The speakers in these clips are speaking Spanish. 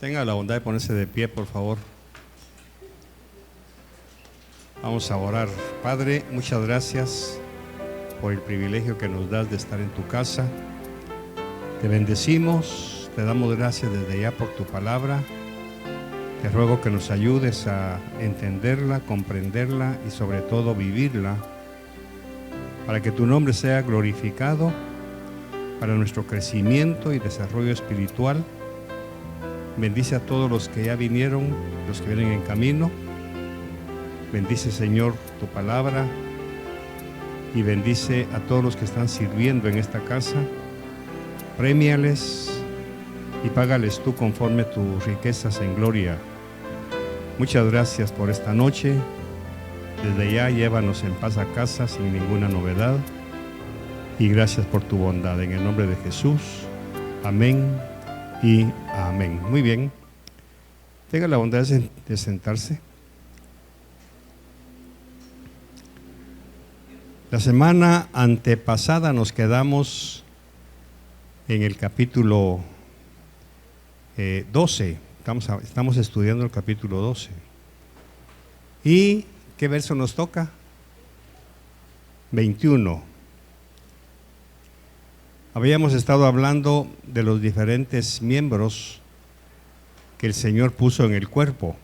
Tenga la bondad de ponerse de pie, por favor. Vamos a orar. Padre, muchas gracias por el privilegio que nos das de estar en tu casa. Te bendecimos, te damos gracias desde ya por tu palabra. Te ruego que nos ayudes a entenderla, comprenderla y sobre todo vivirla, para que tu nombre sea glorificado, para nuestro crecimiento y desarrollo espiritual. Bendice a todos los que ya vinieron, los que vienen en camino. Bendice, Señor, tu palabra y bendice a todos los que están sirviendo en esta casa. Prémiales y págales tú conforme tus riquezas en gloria. Muchas gracias por esta noche. Desde ya llévanos en paz a casa sin ninguna novedad. Y gracias por tu bondad. En el nombre de Jesús. Amén y amén. Muy bien. Tenga la bondad de sentarse. La semana antepasada nos quedamos en el capítulo 12. Estamos estudiando el capítulo 12. ¿Y qué verso nos toca? 21. Habíamos estado hablando de los diferentes miembros que el Señor puso en el cuerpo.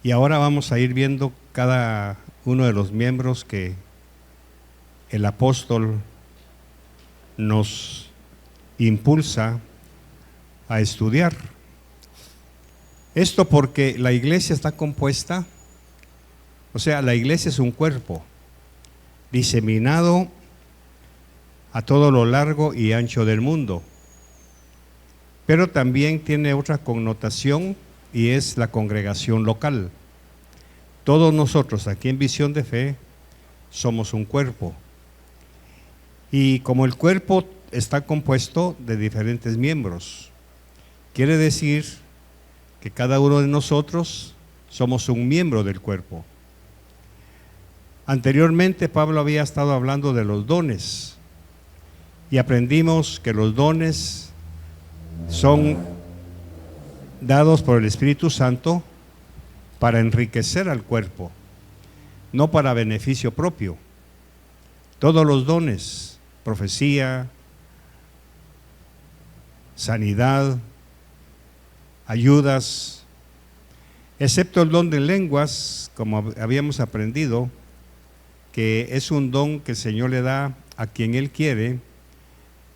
Y ahora vamos a ir viendo cada uno de los miembros que el apóstol nos impulsa a estudiar. Esto porque la iglesia está compuesta, o sea, la iglesia es un cuerpo diseminado a todo lo largo y ancho del mundo, pero también tiene otra connotación y es la congregación local. Todos nosotros aquí en Visión de Fe somos un cuerpo, y como el cuerpo está compuesto de diferentes miembros, quiere decir que cada uno de nosotros somos un miembro del cuerpo. Anteriormente Pablo había estado hablando de los dones y aprendimos que los dones son dados por el Espíritu Santo para enriquecer al cuerpo, no para beneficio propio. Todos los dones, profecía, sanidad, ayudas, excepto el don de lenguas, como habíamos aprendido, que es un don que el Señor le da a quien Él quiere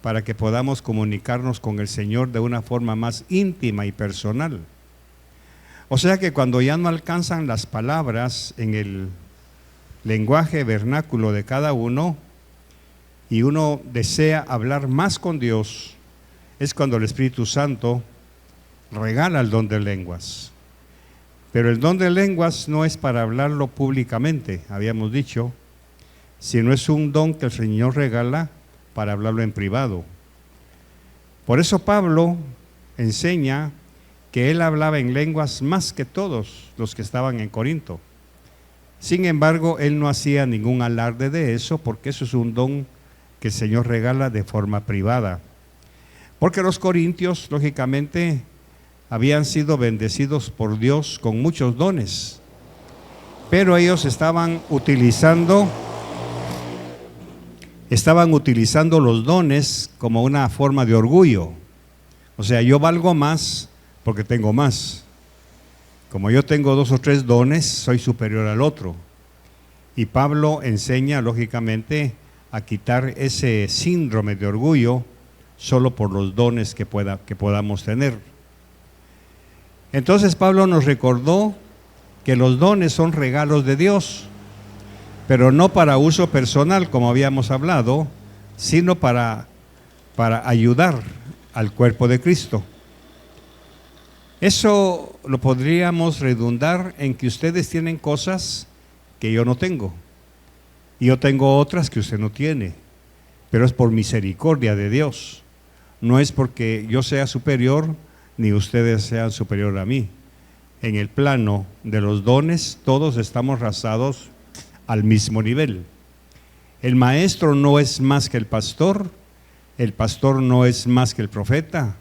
para que podamos comunicarnos con el Señor de una forma más íntima y personal. O sea que cuando ya no alcanzan las palabras en el lenguaje vernáculo de cada uno y uno desea hablar más con Dios, es cuando el Espíritu Santo regala el don de lenguas. Pero el don de lenguas no es para hablarlo públicamente, habíamos dicho, sino es un don que el Señor regala para hablarlo en privado. Por eso Pablo enseña que él hablaba en lenguas más que todos los que estaban en Corinto. Sin embargo, él no hacía ningún alarde de eso, porque eso es un don que el Señor regala de forma privada. Porque los corintios, lógicamente, habían sido bendecidos por Dios con muchos dones, pero ellos estaban utilizando los dones como una forma de orgullo. O sea, yo valgo más porque tengo más. Como yo tengo 2 o 3 dones, soy superior al otro. Y Pablo enseña, lógicamente, a quitar ese síndrome de orgullo solo por los dones que podamos tener. Entonces Pablo nos recordó que los dones son regalos de Dios, pero no para uso personal, como habíamos hablado, sino para ayudar al cuerpo de Cristo. Eso lo podríamos redundar en que ustedes tienen cosas que yo no tengo, y yo tengo otras que usted no tiene, pero es por misericordia de Dios, no es porque yo sea superior ni ustedes sean superior a mí. En el plano de los dones todos estamos razados al mismo nivel. El maestro no es más que el pastor no es más que el profeta,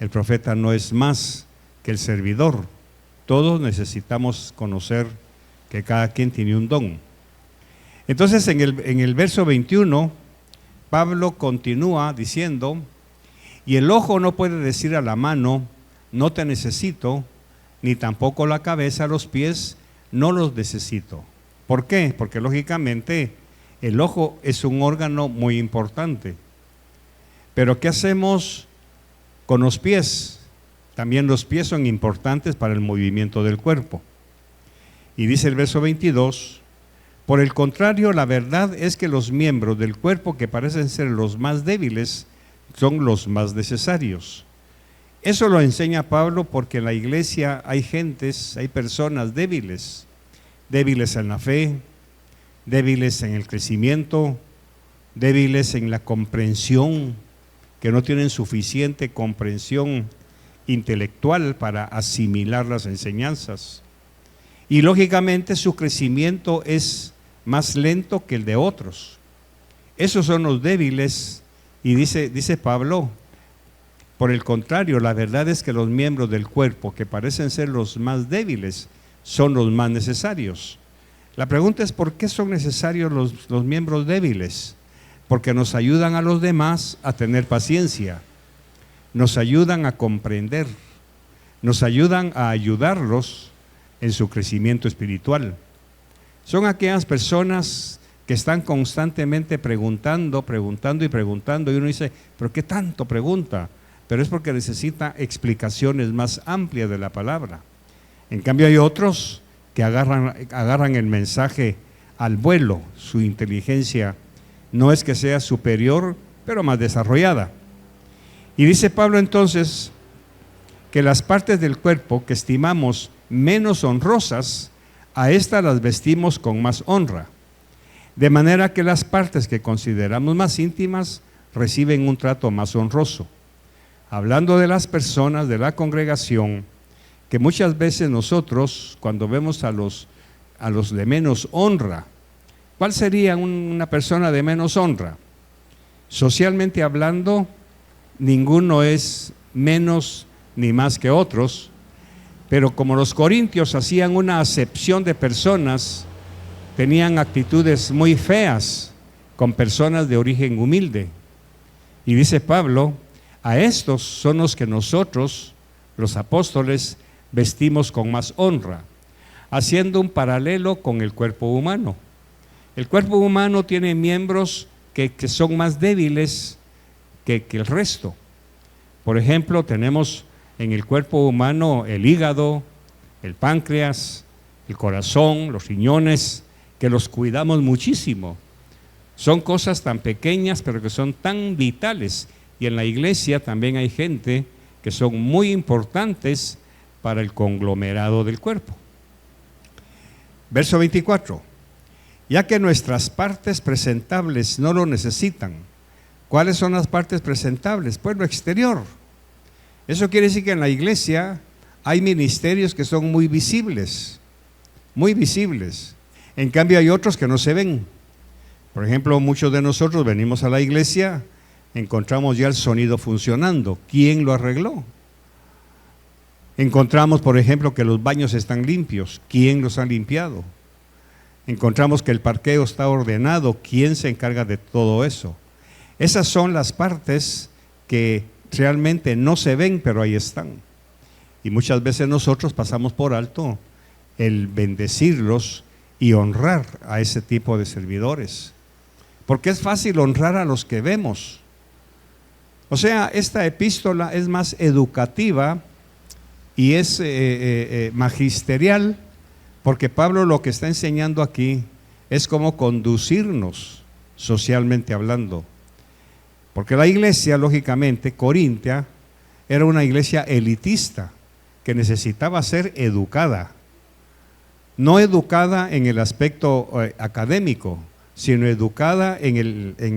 El profeta no es más que el servidor. Todos necesitamos conocer que cada quien tiene un don. Entonces en el verso 21, Pablo continúa diciendo, y el ojo no puede decir a la mano, no te necesito, ni tampoco la cabeza a los pies, no los necesito. ¿Por qué? Porque lógicamente el ojo es un órgano muy importante. Pero ¿qué hacemos con los pies? También los pies son importantes para el movimiento del cuerpo. Y dice el verso 22, por el contrario, la verdad es que los miembros del cuerpo que parecen ser los más débiles son los más necesarios. Eso lo enseña Pablo porque en la iglesia hay personas débiles, débiles en la fe, débiles en el crecimiento, débiles en la comprensión, que no tienen suficiente comprensión intelectual para asimilar las enseñanzas. Y lógicamente su crecimiento es más lento que el de otros. Esos son los débiles, y dice Pablo, por el contrario, la verdad es que los miembros del cuerpo que parecen ser los más débiles son los más necesarios. La pregunta es, ¿por qué son necesarios los miembros débiles? Porque nos ayudan a los demás a tener paciencia, nos ayudan a comprender, nos ayudan a ayudarlos en su crecimiento espiritual. Son aquellas personas que están constantemente preguntando, y uno dice, ¿pero qué tanto pregunta? Pero es porque necesita explicaciones más amplias de la palabra. En cambio hay otros que agarran el mensaje al vuelo. Su inteligencia no es que sea superior, pero más desarrollada. Y dice Pablo entonces que las partes del cuerpo que estimamos menos honrosas, a estas las vestimos con más honra. De manera que las partes que consideramos más íntimas reciben un trato más honroso. Hablando de las personas de la congregación, que muchas veces nosotros, cuando vemos a los de menos honra, ¿cuál sería una persona de menos honra? Socialmente hablando, ninguno es menos ni más que otros, pero como los corintios hacían una acepción de personas, tenían actitudes muy feas con personas de origen humilde. Y dice Pablo, a estos son los que nosotros, los apóstoles, vestimos con más honra, haciendo un paralelo con el cuerpo humano. El cuerpo humano tiene miembros que son más débiles que el resto. Por ejemplo, tenemos en el cuerpo humano el hígado, el páncreas, el corazón, los riñones, que los cuidamos muchísimo. Son cosas tan pequeñas, pero que son tan vitales. Y en la iglesia también hay gente que son muy importantes para el conglomerado del cuerpo. Verso 24. Ya que nuestras partes presentables no lo necesitan. ¿Cuáles son las partes presentables? Pues lo exterior. Eso quiere decir que en la iglesia hay ministerios que son muy visibles, muy visibles. En cambio hay otros que no se ven. Por ejemplo, muchos de nosotros venimos a la iglesia, encontramos ya el sonido funcionando. ¿Quién lo arregló? Encontramos, por ejemplo, que los baños están limpios. ¿Quién los ha limpiado? Encontramos que el parqueo está ordenado. ¿Quién se encarga de todo eso? Esas son las partes que realmente no se ven, pero ahí están. Y muchas veces nosotros pasamos por alto el bendecirlos y honrar a ese tipo de servidores. Porque es fácil honrar a los que vemos. O sea, esta epístola es más educativa y es magisterial, porque Pablo lo que está enseñando aquí es cómo conducirnos socialmente hablando. Porque la iglesia, lógicamente, Corintia, era una iglesia elitista que necesitaba ser educada. No educada en el aspecto académico, sino educada en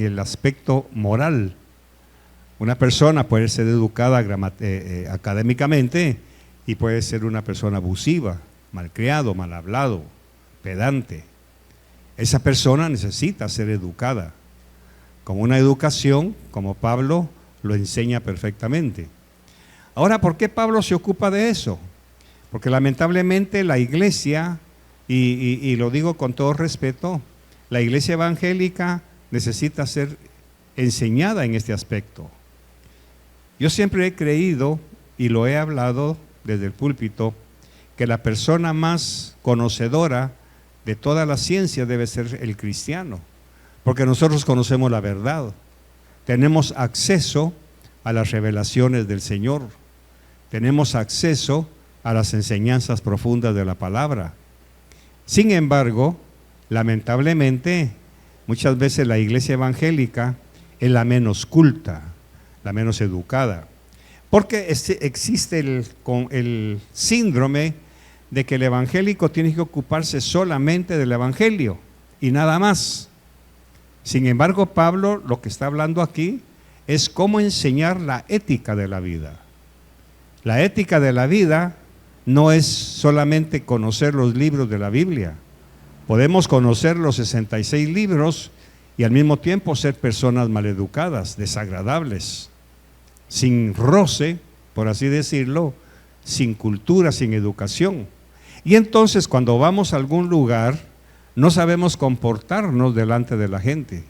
el aspecto moral. Una persona puede ser educada académicamente y puede ser una persona abusiva, malcriado, mal hablado, pedante. Esa persona necesita ser educada con una educación como Pablo lo enseña perfectamente. Ahora, ¿por qué Pablo se ocupa de eso? Porque lamentablemente la iglesia, y lo digo con todo respeto, la iglesia evangélica necesita ser enseñada en este aspecto. Yo siempre he creído, y lo he hablado desde el púlpito, que la persona más conocedora de toda la ciencia debe ser el cristiano, porque nosotros conocemos la verdad, tenemos acceso a las revelaciones del Señor, tenemos acceso a las enseñanzas profundas de la palabra. Sin embargo, lamentablemente, muchas veces la iglesia evangélica es la menos culta, la menos educada, porque existe el síndrome de que el evangélico tiene que ocuparse solamente del evangelio y nada más. Sin embargo, Pablo lo que está hablando aquí es cómo enseñar la ética de la vida. La ética de la vida no es solamente conocer los libros de la Biblia. Podemos conocer los 66 libros y al mismo tiempo ser personas maleducadas, desagradables, sin roce, por así decirlo, sin cultura, sin educación. Y entonces cuando vamos a algún lugar, no sabemos comportarnos delante de la gente.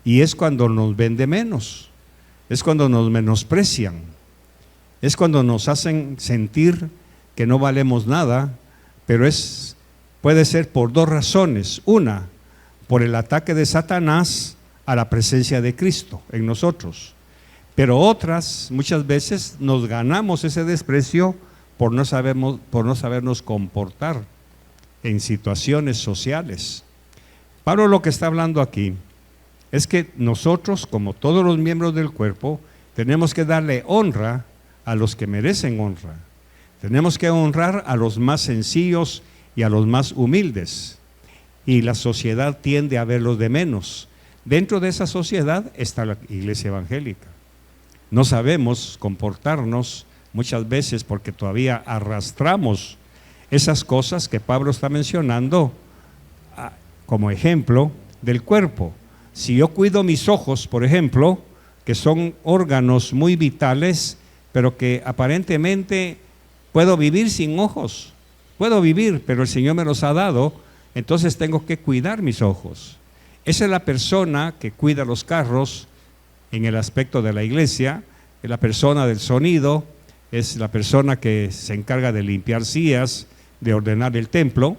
Y es cuando nos ven de menos, es cuando nos menosprecian, es cuando nos hacen sentir que no valemos nada, pero puede ser por dos razones. Una, por el ataque de Satanás a la presencia de Cristo en nosotros. Pero otras, muchas veces nos ganamos ese desprecio por no sabernos comportar en situaciones sociales. Pablo lo que está hablando aquí es que nosotros, como todos los miembros del cuerpo, tenemos que darle honra a los que merecen honra. Tenemos que honrar a los más sencillos y a los más humildes. Y la sociedad tiende a verlos de menos. Dentro de esa sociedad está la iglesia evangélica. No sabemos comportarnos muchas veces porque todavía arrastramos esas cosas que Pablo está mencionando como ejemplo del cuerpo. Si yo cuido mis ojos, por ejemplo, que son órganos muy vitales, pero que aparentemente puedo vivir sin ojos, puedo vivir, pero el Señor me los ha dado, entonces tengo que cuidar mis ojos. Esa es la persona que cuida los carros en el aspecto de la iglesia, es la persona del sonido, es la persona que se encarga de limpiar sillas, de ordenar el templo,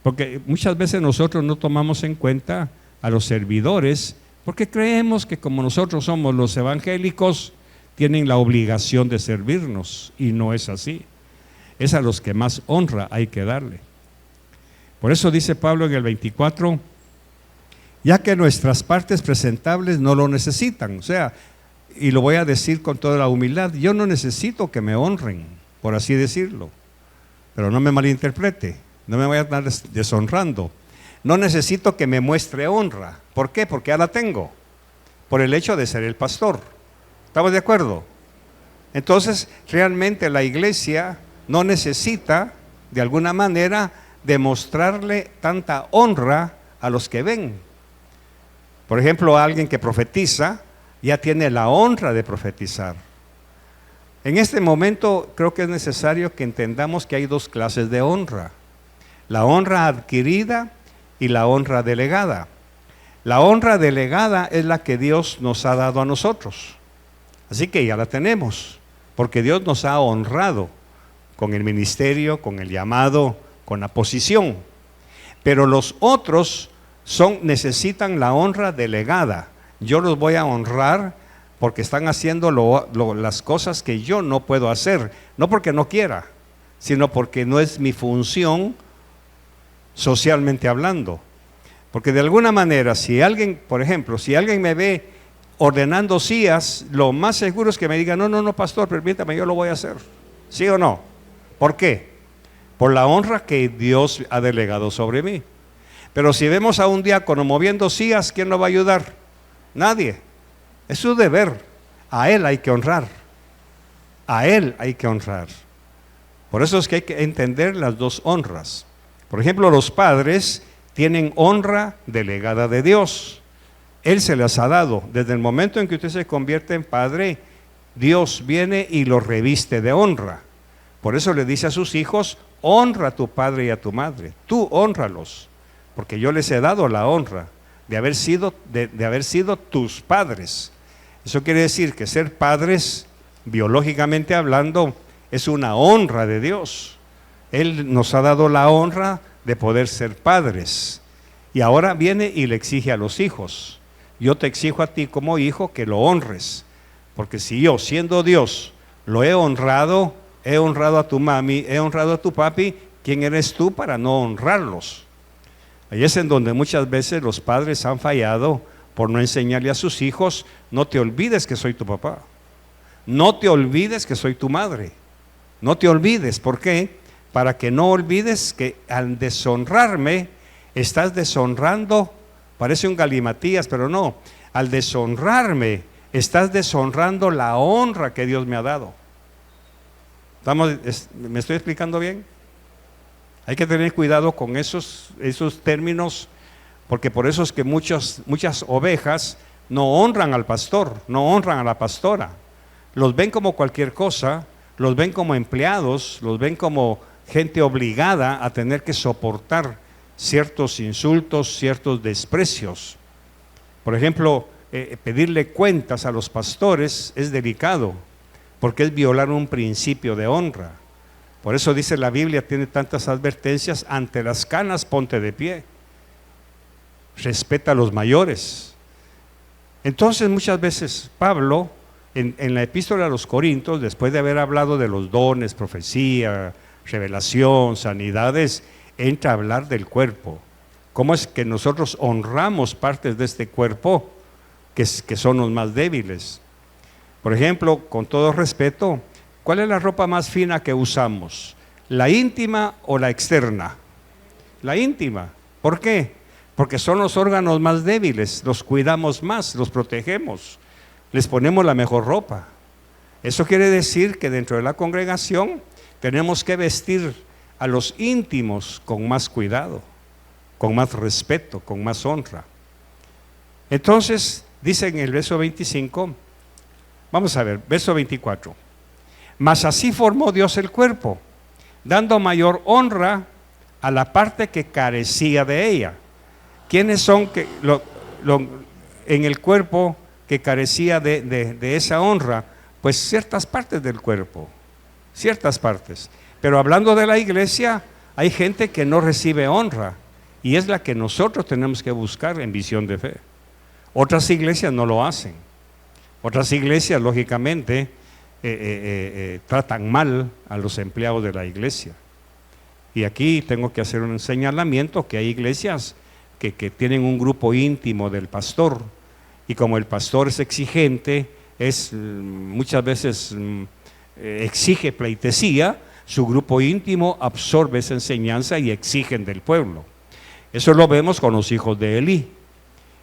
porque muchas veces nosotros no tomamos en cuenta a los servidores, porque creemos que como nosotros somos los evangélicos, tienen la obligación de servirnos, y no es así. Es a los que más honra hay que darle. Por eso dice Pablo en el 24, ya que nuestras partes presentables no lo necesitan, o sea, y lo voy a decir con toda la humildad, yo no necesito que me honren, por así decirlo, pero no me malinterprete, no me voy a estar deshonrando. No necesito que me muestre honra. ¿Por qué? Porque ya la tengo, por el hecho de ser el pastor. ¿Estamos de acuerdo? Entonces, realmente la iglesia no necesita, de alguna manera, demostrarle tanta honra a los que ven. Por ejemplo, alguien que profetiza, ya tiene la honra de profetizar. En este momento creo que es necesario que entendamos que hay dos clases de honra: la honra adquirida y la honra delegada. La honra delegada es la que Dios nos ha dado a nosotros, así que ya la tenemos, porque Dios nos ha honrado con el ministerio, con el llamado, con la posición. Pero los otros necesitan la honra delegada. Yo los voy a honrar porque están haciendo las cosas que yo no puedo hacer, no porque no quiera, sino porque no es mi función socialmente hablando. Porque de alguna manera, si alguien, por ejemplo, si alguien me ve ordenando sillas, lo más seguro es que me diga, no, pastor, permítame, yo lo voy a hacer. ¿Sí o no? ¿Por qué? Por la honra que Dios ha delegado sobre mí. Pero si vemos a un diácono moviendo sillas, ¿quién lo va a ayudar? Nadie. Es su deber. A él hay que honrar. A él hay que honrar. Por eso es que hay que entender las dos honras. Por ejemplo, los padres tienen honra delegada de Dios. Él se las ha dado. Desde el momento en que usted se convierte en padre, Dios viene y lo reviste de honra. Por eso le dice a sus hijos: honra a tu padre y a tu madre. Tú hónralos, porque yo les he dado la honra de haber sido tus padres. Eso quiere decir que ser padres, biológicamente hablando, es una honra de Dios. Él nos ha dado la honra de poder ser padres. Y ahora viene y le exige a los hijos: yo te exijo a ti como hijo que lo honres. Porque si yo, siendo Dios, lo he honrado a tu mami, he honrado a tu papi, ¿quién eres tú para no honrarlos? Ahí es en donde muchas veces los padres han fallado por no enseñarle a sus hijos: no te olvides que soy tu papá, no te olvides que soy tu madre, no te olvides. ¿Por qué? Para que no olvides que al deshonrarme, estás deshonrando, parece un galimatías, pero no, al deshonrarme, estás deshonrando la honra que Dios me ha dado. ¿Me estoy explicando bien? Hay que tener cuidado con esos términos, porque por eso es que muchas ovejas no honran al pastor, no honran a la pastora. Los ven como cualquier cosa, los ven como empleados, los ven como gente obligada a tener que soportar ciertos insultos, ciertos desprecios. Por ejemplo, pedirle cuentas a los pastores es delicado, porque es violar un principio de honra. Por eso dice la Biblia, tiene tantas advertencias: ante las canas ponte de pie, respeta a los mayores. Entonces muchas veces Pablo, en la epístola a los Corintios, después de haber hablado de los dones, profecía, revelación, sanidades, entra a hablar del cuerpo. ¿Cómo es que nosotros honramos partes de este cuerpo que son los más débiles? Por ejemplo, con todo respeto, ¿cuál es la ropa más fina que usamos? ¿La íntima o la externa? La íntima. ¿Por qué? Porque son los órganos más débiles, los cuidamos más, los protegemos, les ponemos la mejor ropa. Eso quiere decir que dentro de la congregación tenemos que vestir a los íntimos con más cuidado, con más respeto, con más honra. Entonces, dice en el verso 25, vamos a ver, verso 24: mas así formó Dios el cuerpo, dando mayor honra a la parte que carecía de ella. ¿Quiénes son en el cuerpo que carecía de esa honra? Pues ciertas partes del cuerpo, ciertas partes. Pero hablando de la iglesia, hay gente que no recibe honra, y es la que nosotros tenemos que buscar en Visión de Fe. Otras iglesias no lo hacen. Otras iglesias, lógicamente, tratan mal a los empleados de la iglesia. Y aquí tengo que hacer un señalamiento: que hay iglesias que tienen un grupo íntimo del pastor, y como el pastor es exigente, muchas veces exige pleitesía, su grupo íntimo absorbe esa enseñanza y exigen del pueblo. Eso lo vemos con los hijos de Elí.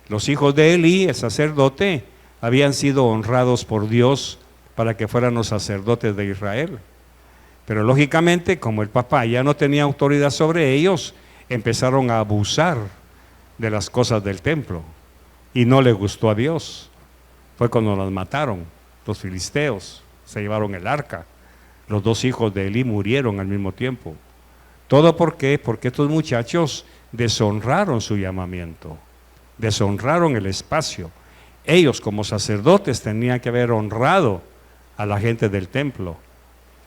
Los hijos de Elí, el sacerdote, habían sido honrados por Dios para que fueran los sacerdotes de Israel. Pero lógicamente, como el papá ya no tenía autoridad sobre ellos, empezaron a abusar de las cosas del templo, y no le gustó a Dios. Fue cuando las mataron los filisteos, se llevaron el arca. Los dos hijos de Elí murieron al mismo tiempo. ¿Todo por qué? Porque estos muchachos deshonraron su llamamiento, deshonraron el espacio. Ellos, como sacerdotes, tenían que haber honrado a la gente del templo.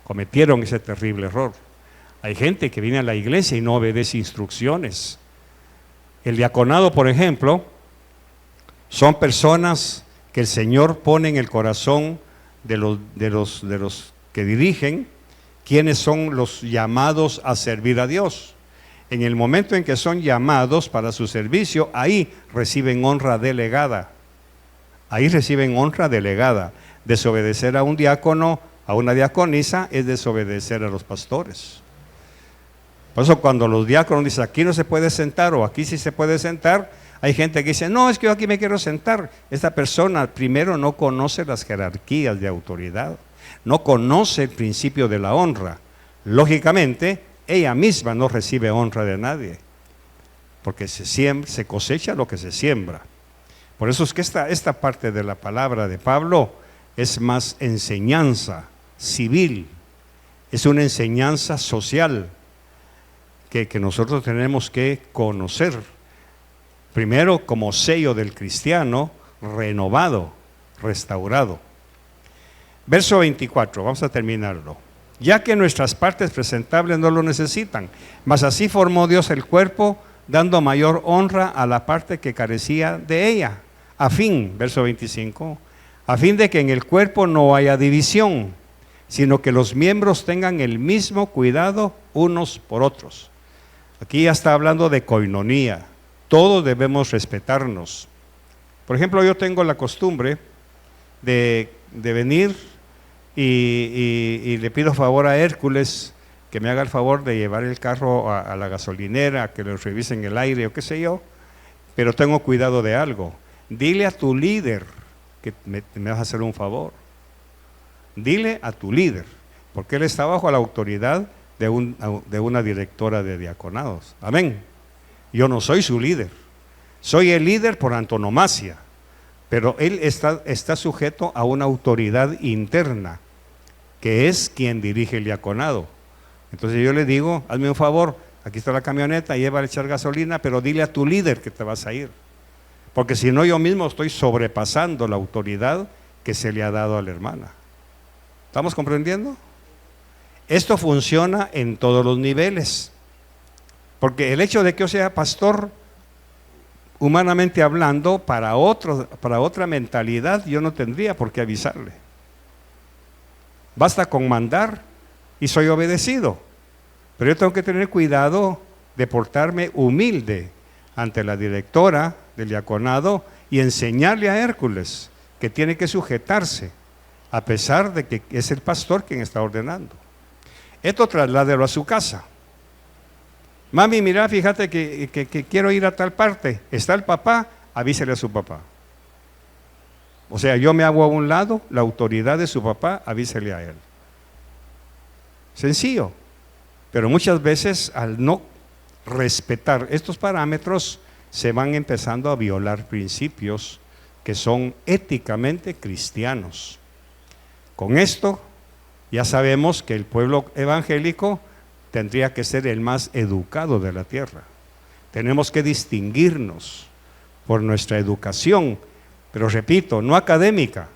Cometieron ese terrible error. Hay gente que viene a la iglesia y no obedece instrucciones. El diaconado, por ejemplo, son personas que el Señor pone en el corazón de los que dirigen, quienes son los llamados a servir a Dios. En el momento en que son llamados para su servicio, ahí reciben honra delegada. Ahí reciben honra delegada. Desobedecer a un diácono, a una diaconisa, es desobedecer a los pastores. Por eso cuando los diáconos dicen aquí no se puede sentar o aquí sí se puede sentar, hay gente que dice no, es que yo aquí me quiero sentar. Esta persona primero no conoce las jerarquías de autoridad, no conoce el principio de la honra. Lógicamente, ella misma no recibe honra de nadie, porque se cosecha lo que se siembra. Por eso es que esta parte de la palabra de Pablo es más enseñanza civil, es una enseñanza social que nosotros tenemos que conocer. Primero, como sello del cristiano renovado, restaurado. Verso 24, vamos a terminarlo. Ya que nuestras partes presentables no lo necesitan, mas así formó Dios el cuerpo, dando mayor honra a la parte que carecía de ella, a fin, verso 25, a fin de que en el cuerpo no haya división, sino que los miembros tengan el mismo cuidado unos por otros. Aquí ya está hablando de coinonía. Todos debemos respetarnos. Por ejemplo, yo tengo la costumbre de venir y le pido favor a Hércules que me haga el favor de llevar el carro a la gasolinera, que le revisen el aire o qué sé yo, pero tengo cuidado de algo. Dile a tu líder que me vas a hacer un favor. Dile a tu líder, porque él está bajo la autoridad de una directora de diaconados. Amén. Yo no soy su líder, soy el líder por antonomasia, pero él está sujeto a una autoridad interna, que es quien dirige el diaconado. Entonces yo le digo, hazme un favor, aquí está la camioneta, lleva a echar gasolina, pero dile a tu líder que te vas a ir, porque si no yo mismo estoy sobrepasando la autoridad que se le ha dado a la hermana. ¿Estamos comprendiendo? Esto funciona en todos los niveles. Porque el hecho de que yo sea pastor, humanamente hablando, para otra mentalidad, yo no tendría por qué avisarle. Basta con mandar y soy obedecido. Pero yo tengo que tener cuidado de portarme humilde ante la directora del diaconado y enseñarle a Hércules que tiene que sujetarse, a pesar de que es el pastor quien está ordenando. Esto trasládelo a su casa. Mami, mira, fíjate que quiero ir a tal parte. ¿Está el papá? Avísele a su papá. O sea, yo me hago a un lado, la autoridad de su papá, avísele a él. Sencillo. Pero muchas veces al no respetar estos parámetros, se van empezando a violar principios que son éticamente cristianos. Con esto ya sabemos que el pueblo evangélico tendría que ser el más educado de la tierra. Tenemos que distinguirnos por nuestra educación, pero repito, no académica,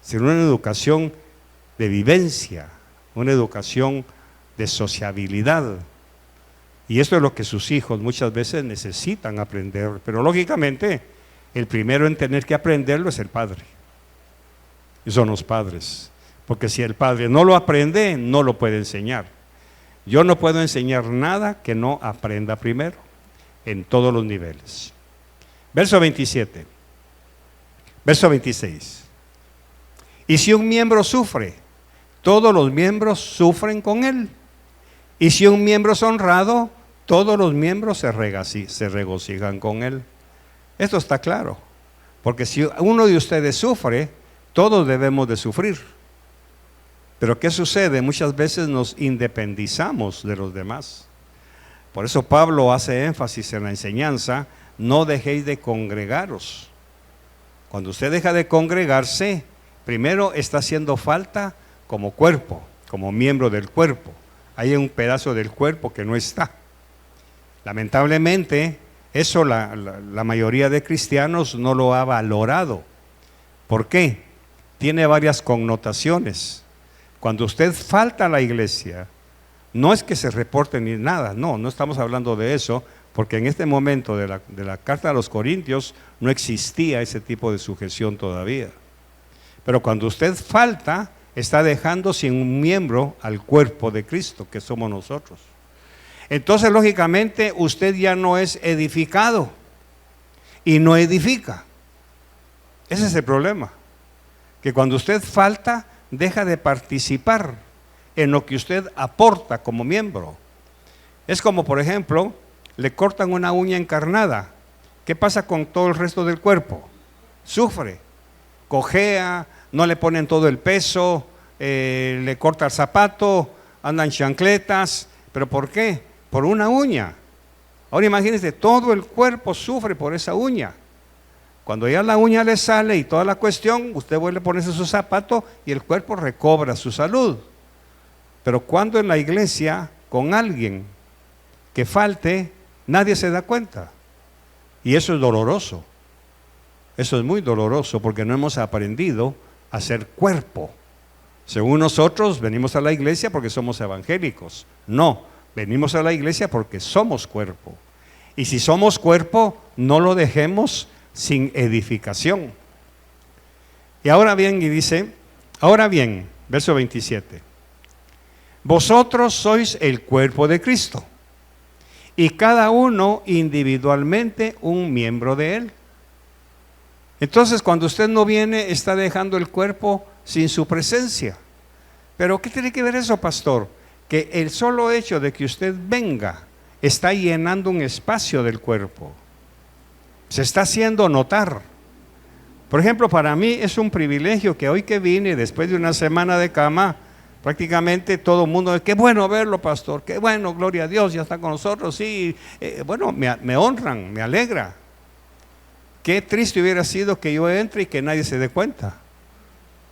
sino una educación de vivencia, una educación de sociabilidad. Y esto es lo que sus hijos muchas veces necesitan aprender, pero lógicamente el primero en tener que aprenderlo es el padre. Y son los padres, porque si el padre no lo aprende, no lo puede enseñar. Yo no puedo enseñar nada que no aprenda primero, en todos los niveles. Verso 27, verso 26. Y si un miembro sufre, todos los miembros sufren con él. Y si un miembro es honrado, todos los miembros se regocijan con él. Esto está claro, porque si uno de ustedes sufre, todos debemos de sufrir. Pero ¿qué sucede? Muchas veces nos independizamos de los demás. Por eso Pablo hace énfasis en la enseñanza: no dejéis de congregaros. Cuando usted deja de congregarse, primero está haciendo falta como cuerpo, como miembro del cuerpo. Hay un pedazo del cuerpo que no está. Lamentablemente, eso la mayoría de cristianos no lo ha valorado. ¿Por qué? Tiene varias connotaciones. Cuando usted falta a la iglesia, no es que se reporte ni nada, no estamos hablando de eso, porque en este momento de la carta a los Corintios no existía ese tipo de sujeción todavía. Pero cuando usted falta, está dejando sin un miembro al cuerpo de Cristo, que somos nosotros. Entonces, lógicamente, usted ya no es edificado y no edifica. Ese es el problema, que cuando usted falta, deja de participar en lo que usted aporta como miembro. Es como, por ejemplo, le cortan una uña encarnada. ¿Qué pasa con todo el resto del cuerpo? Sufre, cojea, no le ponen todo el peso, le corta el zapato, andan chancletas. ¿Pero por qué? Por una uña. Ahora imagínense, todo el cuerpo sufre por esa uña. Cuando ya la uña le sale y toda la cuestión, usted vuelve a ponerse su zapato y el cuerpo recobra su salud. Pero cuando en la iglesia, con alguien que falte, nadie se da cuenta. Y eso es doloroso. Eso es muy doloroso porque no hemos aprendido a ser cuerpo. Según nosotros, venimos a la iglesia porque somos evangélicos. No, venimos a la iglesia porque somos cuerpo. Y si somos cuerpo, no lo dejemos sin edificación. Y ahora bien, y dice, ahora bien, verso 27. Vosotros sois el cuerpo de Cristo, y cada uno individualmente un miembro de él. Entonces, cuando usted no viene, está dejando el cuerpo sin su presencia. Pero ¿qué tiene que ver eso, pastor? Que el solo hecho de que usted venga está llenando un espacio del cuerpo. Se está haciendo notar. Por ejemplo, para mí es un privilegio que hoy que vine, después de una semana de cama, prácticamente todo el mundo, qué bueno verlo, pastor, qué bueno, gloria a Dios, ya está con nosotros, sí, bueno, me honran, me alegra. Qué triste hubiera sido que yo entre y que nadie se dé cuenta.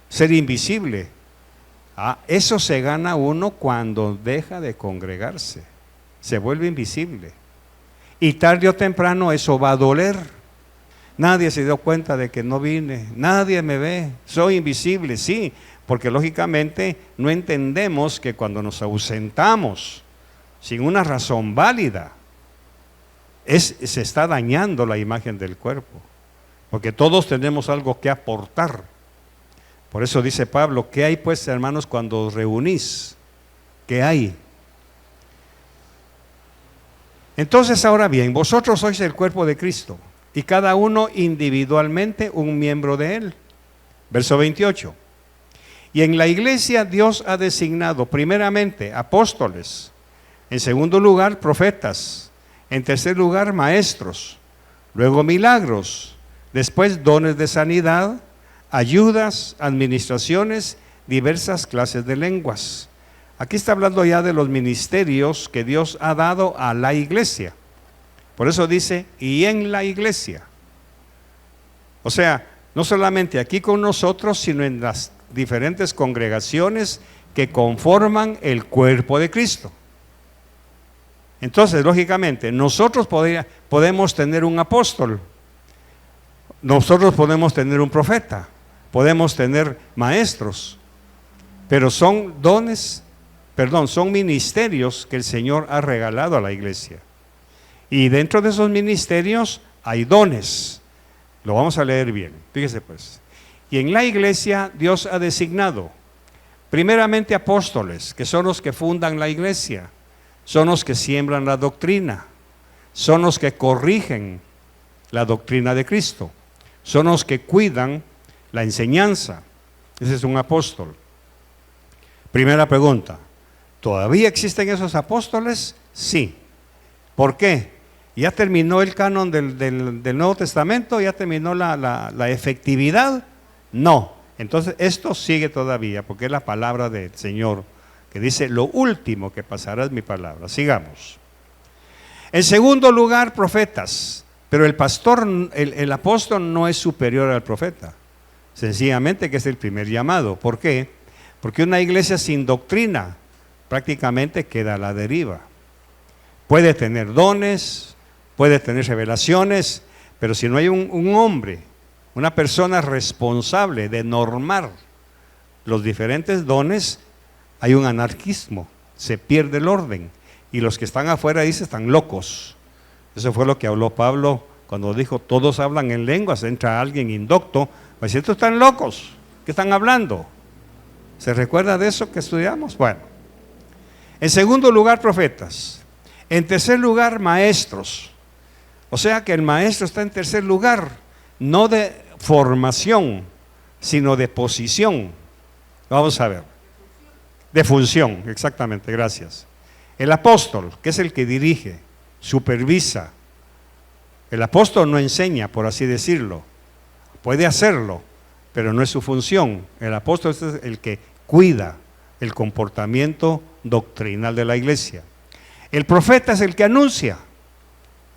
Ser invisible. Eso se gana uno cuando deja de congregarse. Se vuelve invisible. Y tarde o temprano eso va a doler. Nadie se dio cuenta de que no vine. Nadie me ve. Soy invisible, sí. Porque lógicamente no entendemos que cuando nos ausentamos sin una razón válida, se está dañando la imagen del cuerpo, porque todos tenemos algo que aportar. Por eso dice Pablo, ¿qué hay pues, hermanos, cuando os reunís? ¿Qué hay? Entonces, ahora bien, vosotros sois el cuerpo de Cristo, y cada uno individualmente un miembro de él. Verso 28. Y en la iglesia Dios ha designado primeramente apóstoles, en segundo lugar profetas, en tercer lugar maestros, luego milagros, después dones de sanidad, ayudas, administraciones, diversas clases de lenguas. Aquí está hablando ya de los ministerios que Dios ha dado a la iglesia. Por eso dice, y en la iglesia. O sea, no solamente aquí con nosotros, sino en las diferentes congregaciones que conforman el cuerpo de Cristo. Entonces, lógicamente, nosotros podemos tener un apóstol, nosotros podemos tener un profeta, podemos tener maestros, pero son son ministerios que el Señor ha regalado a la iglesia. Y dentro de esos ministerios hay dones. Lo vamos a leer bien, fíjese pues. Y en la iglesia Dios ha designado primeramente apóstoles, que son los que fundan la iglesia, son los que siembran la doctrina, son los que corrigen la doctrina de Cristo, son los que cuidan la enseñanza. Ese es un apóstol. Primera pregunta, ¿todavía existen esos apóstoles? Sí. ¿Por qué? ¿Ya terminó el canon del Nuevo Testamento? ¿Ya terminó la efectividad? No. Entonces esto sigue todavía, porque es la palabra del Señor, que dice, lo último que pasará es mi palabra. Sigamos. En segundo lugar, profetas. Pero el pastor, el apóstol no es superior al profeta. Sencillamente que es el primer llamado. ¿Por qué? Porque una iglesia sin doctrina prácticamente queda a la deriva. Puede tener dones, puede tener revelaciones, pero si no hay un hombre, una persona responsable de normar los diferentes dones, hay un anarquismo, se pierde el orden. Y los que están afuera dicen, están locos. Eso fue lo que habló Pablo cuando dijo, todos hablan en lenguas, entra alguien indocto, pues si estos están locos, ¿qué están hablando? ¿Se recuerda de eso que estudiamos? Bueno, en segundo lugar, profetas. En tercer lugar, maestros. O sea que el maestro está en tercer lugar, no de formación, sino de posición. Vamos a ver. De función, exactamente, gracias. El apóstol, que es el que dirige, supervisa. El apóstol no enseña, por así decirlo. Puede hacerlo, pero no es su función. El apóstol es el que cuida el comportamiento doctrinal de la iglesia. El profeta es el que anuncia,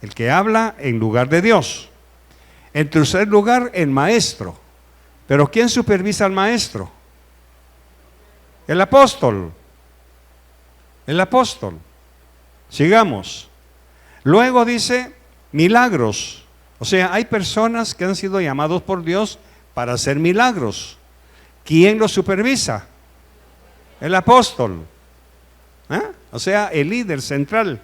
el que habla en lugar de Dios. En tercer lugar, el maestro. ¿Pero quién supervisa al maestro? El apóstol. El apóstol. Sigamos. Luego dice milagros. O sea, hay personas que han sido llamados por Dios para hacer milagros. ¿Quién los supervisa? El apóstol. O sea, el líder central.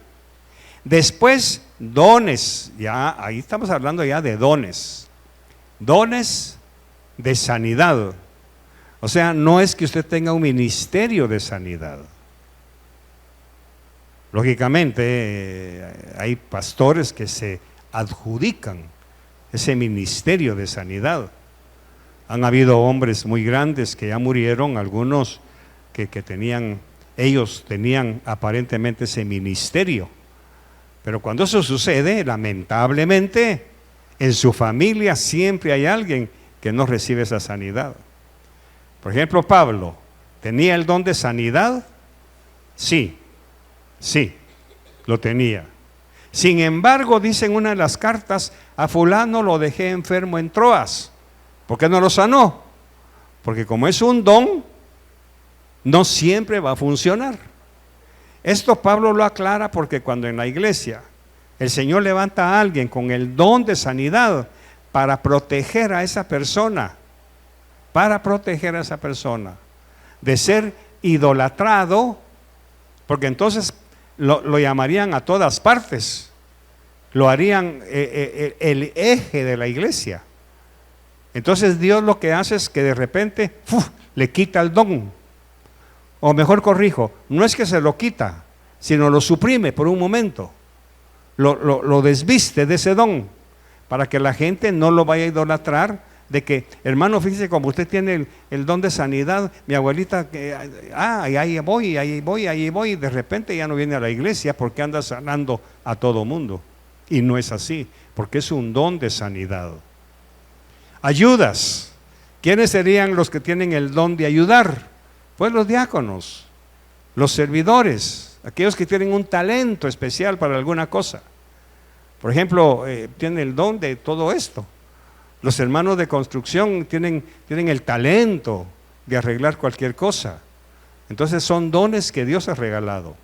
Después, dones. Ya, ahí estamos hablando ya de dones. Dones de sanidad. O sea, no es que usted tenga un ministerio de sanidad. Lógicamente, hay pastores que se adjudican ese ministerio de sanidad. Han habido hombres muy grandes que ya murieron, algunos que ellos tenían aparentemente ese ministerio. Pero cuando eso sucede, lamentablemente, en su familia siempre hay alguien que no recibe esa sanidad. Por ejemplo, Pablo, ¿tenía el don de sanidad? Sí, lo tenía. Sin embargo, dice en una de las cartas, a fulano lo dejé enfermo en Troas. ¿Por qué no lo sanó? Porque como es un don, no siempre va a funcionar. Esto Pablo lo aclara porque cuando en la iglesia el Señor levanta a alguien con el don de sanidad para proteger a esa persona, de ser idolatrado, porque entonces lo llamarían a todas partes, lo harían el eje de la iglesia. Entonces Dios lo que hace es que de repente le quita el don, o mejor corrijo, no es que se lo quita, sino lo suprime por un momento, lo desviste de ese don, para que la gente no lo vaya a idolatrar, de que, hermano, fíjese como usted tiene el don de sanidad, mi abuelita, ahí voy, y de repente ya no viene a la iglesia porque anda sanando a todo mundo. Y no es así, porque es un don de sanidad. Ayudas. ¿Quiénes serían los que tienen el don de ayudar? Pues los diáconos, los servidores, aquellos que tienen un talento especial para alguna cosa. Por ejemplo, tienen el don de todo esto. Los hermanos de construcción tienen el talento de arreglar cualquier cosa. Entonces son dones que Dios ha regalado.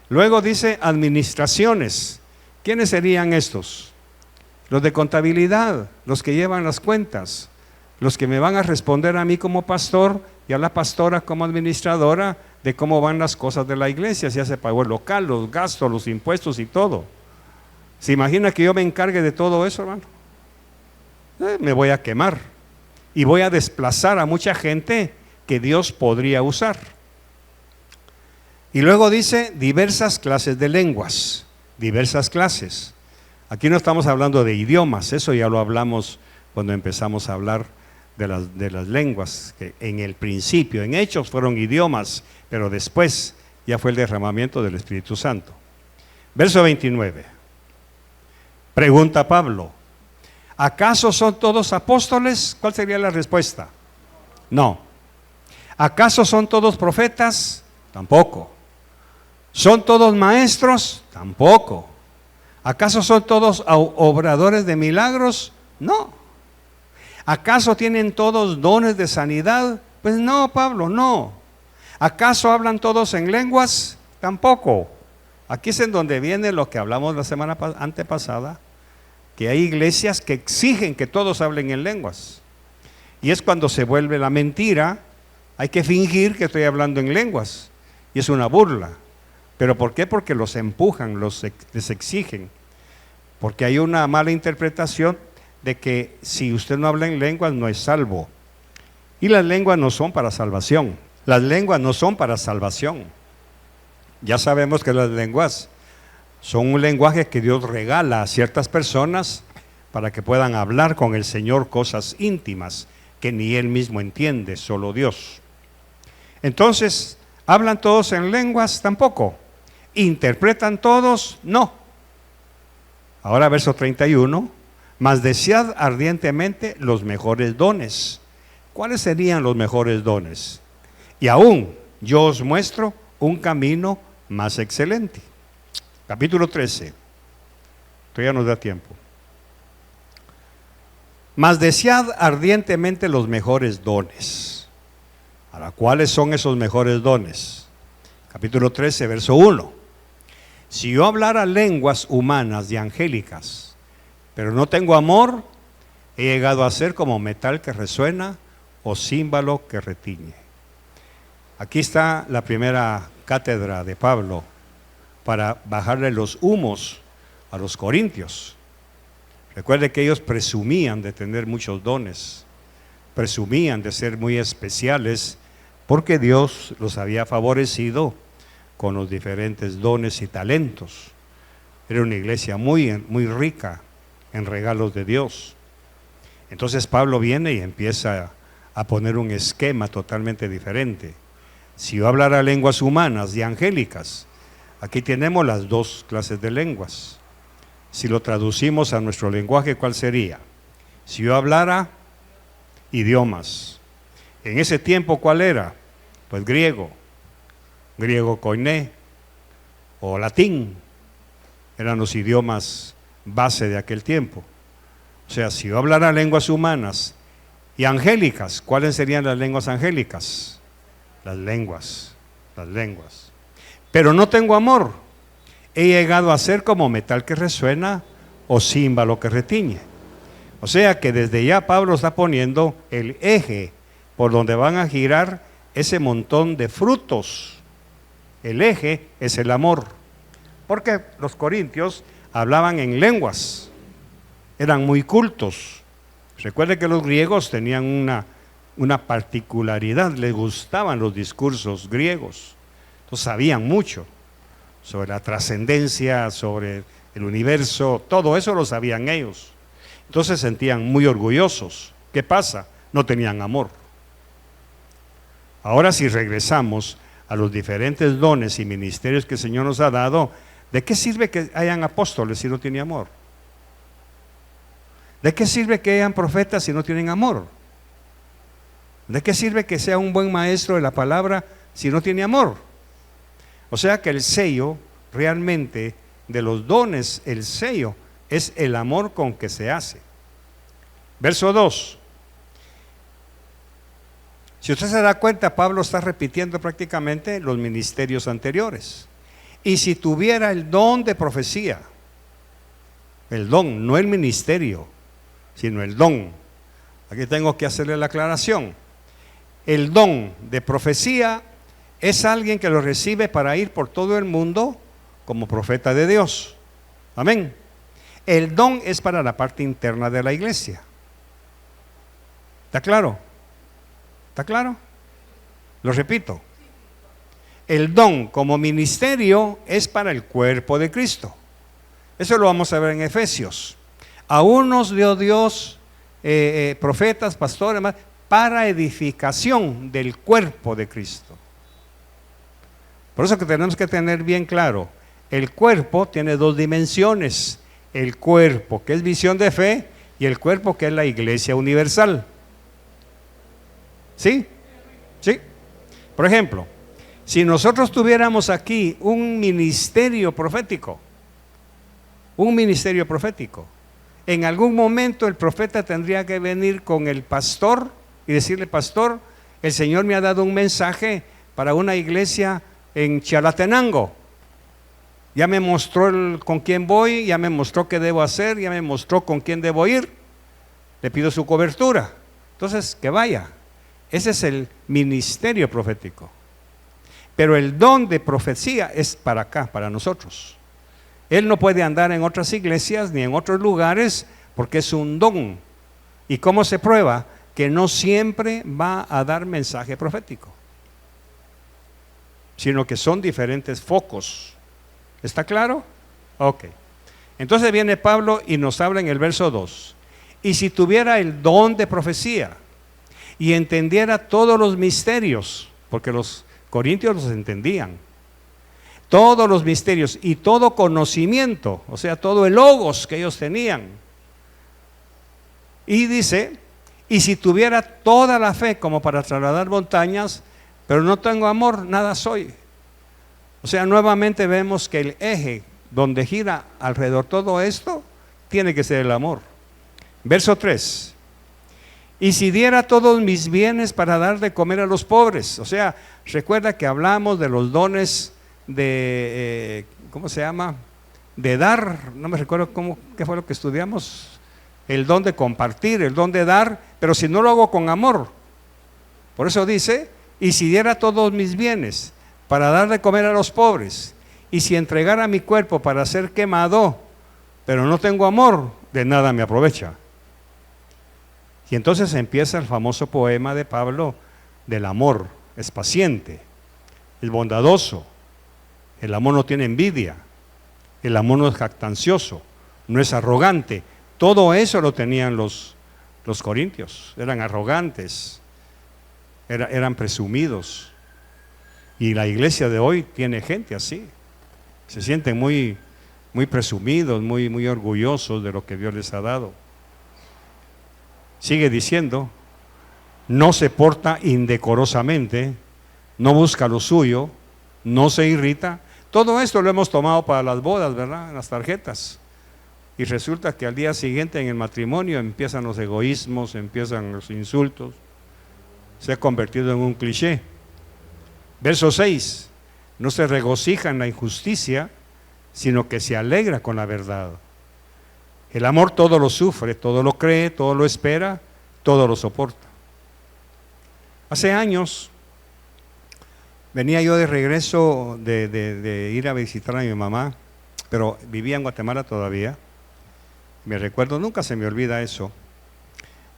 Luego dice administraciones. ¿Quiénes serían estos? Los de contabilidad, los que llevan las cuentas, los que me van a responder a mí como pastor y a la pastora como administradora de cómo van las cosas de la iglesia, si ya se pagó el local, los gastos, los impuestos y todo. ¿Se imagina que yo me encargue de todo eso, hermano? Me voy a quemar y voy a desplazar a mucha gente que Dios podría usar. Y luego dice diversas clases de lenguas, diversas clases. Aquí no estamos hablando de idiomas, eso ya lo hablamos cuando empezamos a hablar de las lenguas, que en el principio, en Hechos fueron idiomas, pero después ya fue el derramamiento del Espíritu Santo. Verso 29. Pregunta Pablo, ¿acaso son todos apóstoles? ¿Cuál sería la respuesta? No. ¿Acaso son todos profetas? Tampoco. ¿Son todos maestros? Tampoco. ¿Acaso son todos obradores de milagros? No. ¿Acaso tienen todos dones de sanidad? Pues no, Pablo, no. ¿Acaso hablan todos en lenguas? Tampoco. Aquí es en donde viene lo que hablamos la semana antepasada, que hay iglesias que exigen que todos hablen en lenguas. Y es cuando se vuelve la mentira, hay que fingir que estoy hablando en lenguas. Y es una burla. ¿Pero por qué? Porque los empujan, les exigen. Porque hay una mala interpretación de que si usted no habla en lenguas no es salvo. Y las lenguas no son para salvación. Las lenguas no son para salvación. Ya sabemos que las lenguas son un lenguaje que Dios regala a ciertas personas para que puedan hablar con el Señor cosas íntimas que ni Él mismo entiende, solo Dios. Entonces, ¿hablan todos en lenguas? Tampoco. ¿Interpretan todos? No. Ahora verso 31, mas desead ardientemente los mejores dones. ¿Cuáles serían los mejores dones? Y aún yo os muestro un camino más excelente. Capítulo 13. Todavía nos da tiempo. Mas desead ardientemente los mejores dones. ¿Ahora cuáles son esos mejores dones? Capítulo 13, verso 1. Si yo hablara lenguas humanas y angélicas, pero no tengo amor, he llegado a ser como metal que resuena o címbalo que retiñe. Aquí está la primera cátedra de Pablo para bajarle los humos a los corintios. Recuerde que ellos presumían de tener muchos dones, presumían de ser muy especiales, porque Dios los había favorecido con los diferentes dones y talentos. Era una iglesia muy rica en regalos de Dios. Entonces Pablo viene y empieza a poner un esquema totalmente diferente. Si yo hablara lenguas humanas y angélicas, aquí tenemos las dos clases de lenguas. Si lo traducimos a nuestro lenguaje, ¿cuál sería? Si yo hablara idiomas. En ese tiempo, ¿cuál era? Pues griego koiné o latín. Eran los idiomas base de aquel tiempo. O sea, si yo hablara lenguas humanas y angélicas, ¿cuáles serían las lenguas angélicas? Las lenguas. Pero no tengo amor. He llegado a ser como metal que resuena o címbalo que retiñe. O sea que desde ya Pablo está poniendo el eje por donde van a girar ese montón de frutos. El eje es el amor. Porque los corintios hablaban en lenguas, eran muy cultos. Recuerde que los griegos tenían una particularidad, les gustaban los discursos griegos. Entonces sabían mucho sobre la trascendencia, sobre el universo, todo eso lo sabían ellos. Entonces se sentían muy orgullosos. ¿Qué pasa? No tenían amor. Ahora si regresamos a los diferentes dones y ministerios que el Señor nos ha dado, ¿de qué sirve que hayan apóstoles si no tienen amor? ¿De qué sirve que hayan profetas si no tienen amor? ¿De qué sirve que sea un buen maestro de la palabra si no tiene amor? O sea que el sello realmente de los dones, el sello es el amor con que se hace. Verso 2. Si usted se da cuenta, Pablo está repitiendo prácticamente los ministerios anteriores. Y si tuviera el don de profecía, el don, no el ministerio, sino el don. Aquí tengo que hacerle la aclaración. El don de profecía es alguien que lo recibe para ir por todo el mundo como profeta de Dios. Amén. El don es para la parte interna de la iglesia. ¿Está claro? ¿Está claro? Lo repito. El don como ministerio es para el cuerpo de Cristo. Eso lo vamos a ver en Efesios. A unos dio Dios profetas, pastores, para edificación del cuerpo de Cristo. Por eso que tenemos que tener bien claro, el cuerpo tiene dos dimensiones, el cuerpo que es visión de fe y el cuerpo que es la iglesia universal. ¿Sí? ¿Sí? Por ejemplo, si nosotros tuviéramos aquí un ministerio profético, en algún momento el profeta tendría que venir con el pastor y decirle: pastor, el Señor me ha dado un mensaje para una iglesia en Chalatenango. Ya me mostró con quién voy, ya me mostró qué debo hacer, ya me mostró con quién debo ir. Le pido su cobertura. Entonces, que vaya. Ese es el ministerio profético. Pero el don de profecía es para acá, para nosotros. Él no puede andar en otras iglesias ni en otros lugares porque es un don. ¿Y cómo se prueba? Que no siempre va a dar mensaje profético, sino que son diferentes focos. ¿Está claro? Ok. Entonces viene Pablo y nos habla en el verso 2. Y si tuviera el don de profecía y entendiera todos los misterios, porque los corintios los entendían, todos los misterios y todo conocimiento, o sea, todo el logos que ellos tenían. Y dice, y si tuviera toda la fe como para trasladar montañas, pero no tengo amor, nada soy. O sea, nuevamente vemos que el eje donde gira alrededor todo esto tiene que ser el amor. Verso 3. Y si diera todos mis bienes para dar de comer a los pobres. O sea, recuerda que hablamos de los dones de, ¿cómo se llama? De dar, no me recuerdo qué fue lo que estudiamos. El don de compartir, el don de dar, pero si no lo hago con amor. Por eso dice, y si diera todos mis bienes para dar de comer a los pobres, y si entregara mi cuerpo para ser quemado, pero no tengo amor, de nada me aprovecha. Y entonces empieza el famoso poema de Pablo del amor. Es paciente, es bondadoso, el amor no tiene envidia, el amor no es jactancioso, no es arrogante. Todo eso lo tenían los corintios, eran arrogantes, eran presumidos. Y la iglesia de hoy tiene gente así, se sienten muy presumidos, muy orgullosos de lo que Dios les ha dado. Sigue diciendo, no se porta indecorosamente, no busca lo suyo, no se irrita. Todo esto lo hemos tomado para las bodas, ¿verdad? En las tarjetas. Y resulta que al día siguiente en el matrimonio empiezan los egoísmos, empiezan los insultos. Se ha convertido en un cliché. Verso 6, no se regocija en la injusticia, sino que se alegra con la verdad. El amor todo lo sufre, todo lo cree, todo lo espera, todo lo soporta. Hace años venía yo de regreso de ir a visitar a mi mamá, pero vivía en Guatemala todavía. Me recuerdo, nunca se me olvida eso.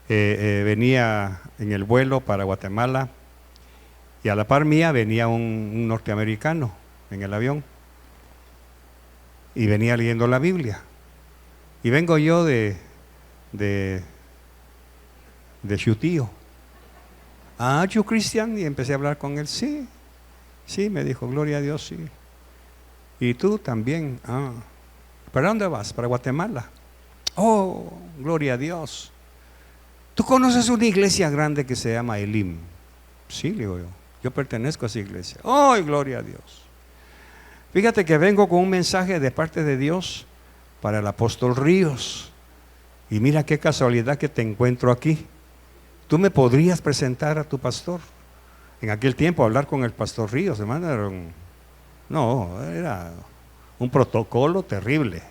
Venía en el vuelo para Guatemala y a la par mía venía un norteamericano en el avión y venía leyendo la Biblia. Y vengo yo de su tío. Ah, ¿you Christian? Y empecé a hablar con él. Sí, me dijo, gloria a Dios, sí. Y tú también. Ah, ¿para dónde vas? Para Guatemala. Oh, gloria a Dios. ¿Tú conoces una iglesia grande que se llama Elim? Sí, le digo yo pertenezco a esa iglesia. Oh, gloria a Dios. Fíjate que vengo con un mensaje de parte de Dios para el apóstol Ríos. Y mira qué casualidad que te encuentro aquí. ¿Tú me podrías presentar a tu pastor? En aquel tiempo hablar con el pastor Ríos, hermano, era un protocolo terrible.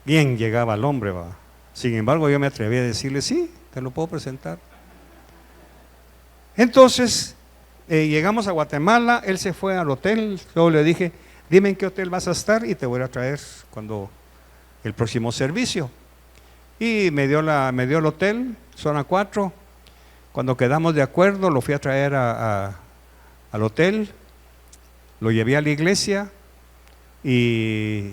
Bien llegaba el hombre, va. Sin embargo, yo me atreví a decirle, sí, te lo puedo presentar. Entonces, llegamos a Guatemala, él se fue al hotel, luego le dije, dime en qué hotel vas a estar y te voy a traer cuando el próximo servicio. Y me dio el hotel, zona 4. Cuando quedamos de acuerdo, lo fui a traer al hotel, lo llevé a la iglesia y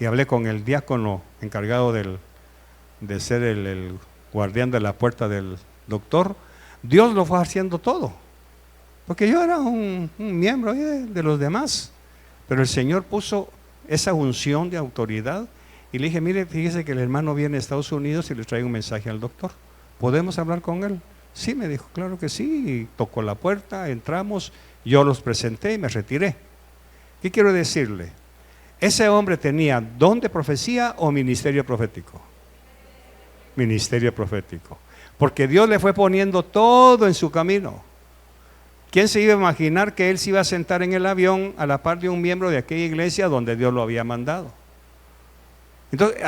hablé con el diácono encargado de ser el guardián de la puerta del doctor. Dios lo fue haciendo todo, porque yo era un miembro de los demás, pero el Señor puso esa unción de autoridad. Y le dije, mire, fíjese que el hermano viene a Estados Unidos y le trae un mensaje al doctor. ¿Podemos hablar con él? Sí, me dijo, claro que sí. Y tocó la puerta, entramos, yo los presenté y me retiré. ¿Qué quiero decirle? Ese hombre tenía don de profecía o ministerio profético. Ministerio profético. Porque Dios le fue poniendo todo en su camino. ¿Quién se iba a imaginar que él se iba a sentar en el avión a la par de un miembro de aquella iglesia donde Dios lo había mandado? Entonces,